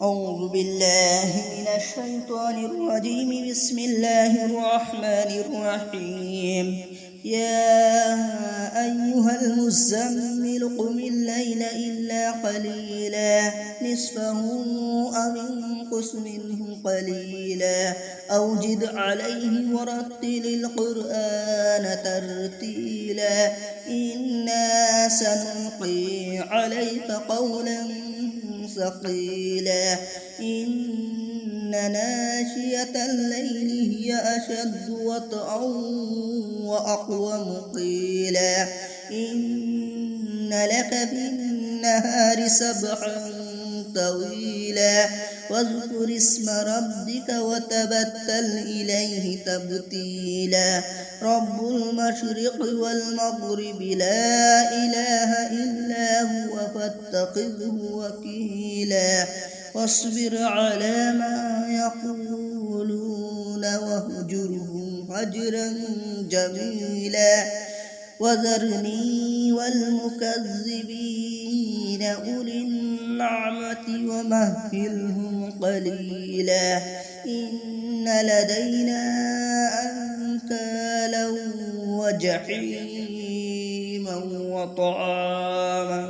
أعوذ بالله من الشيطان الرجيم. بسم الله الرحمن الرحيم. يا أيها المزمل قم الليل إلا قليلا نصفه أو انقص منه قليلا أو زد عليه ورتل القرآن ترتيلا إنا سنلقي عليك قولا ثقيلا إن ناشئة الليل هي أشد وطئا وأقوم قيلا إن لك في النهار سبحا طويلا واذكر اسم ربك وتبتل إليه تبتيلا رب المشرق والمغرب لا إله إلا هو فاتخذه وكيلا واصبر على ما يقولون واهجرهم هجرا جميلا وذرني والمكذبين أولي النعمة ومهلهم قليلا إن لدينا أنكالا وجحيما وطعاما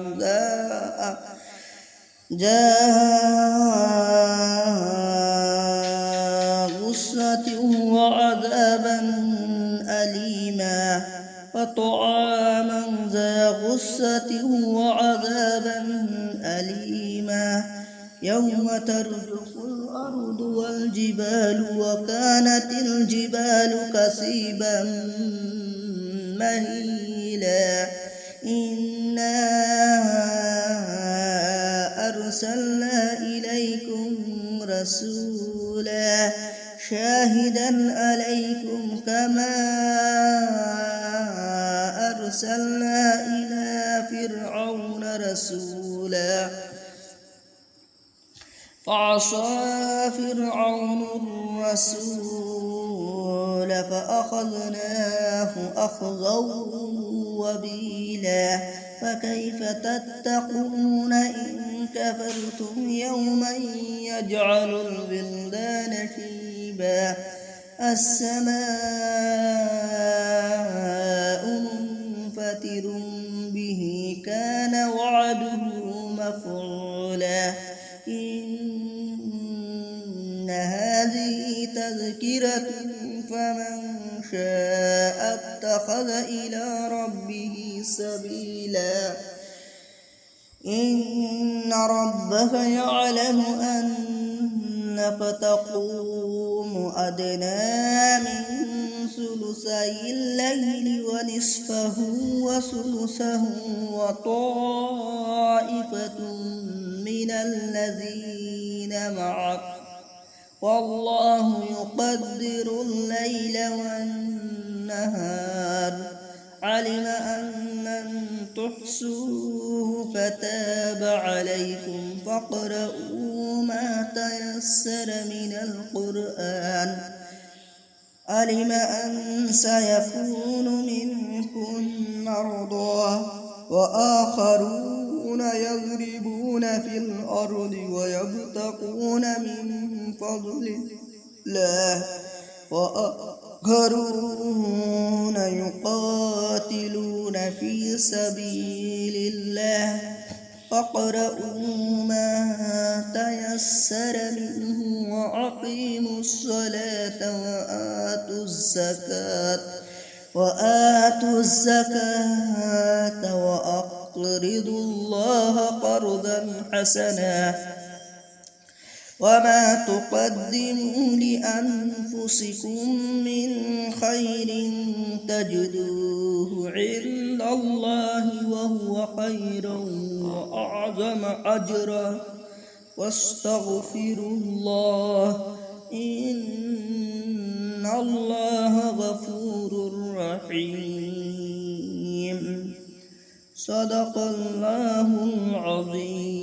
ذا غصة وعذابا أليما وطعاما ذا غصة وعذابا أليما يوم ترجف الأرض والجبال وكانت الجبال كثيبا مهيلا إنا أرسلنا إليكم رسولا شاهدا عليكم كما أرسلنا إلى فرعون رسولا فعصى فرعون الرسول فأخذناه أخذا وبيلا فكيف تتقون إن كفرتم يوما يجعل الولدان شيبا السماء منفطر به كان وعده مفعولا إن هذه تذكرة فمن شاء اتخذ إلى ربه سبيلا إن ربك يعلم أنك تقوم أدنى من ثلثي الليل ونصفه وثلثه وطائفة من الذين معك والله يقدر الليل والنهار علم أن لن تحصوه فتاب عليكم فاقرؤوا ما تيسر من القرآن علم أن سيكون منكم مرضى وآخرون يضربون في الأرض ويبتغون من فضل الله وآخرون يقاتلون في سبيل الله فاقرؤوا ما تيسر منه وأقيموا الصلاة وآتوا الزكاة وأقرضوا الله قرضا حسنا وما تقدموا لأنفسكم من خير تجدوه عند الله وهو خيرا وأعظم أجرا واستغفروا الله إن الله غفور رحيم صدق الله العظيم.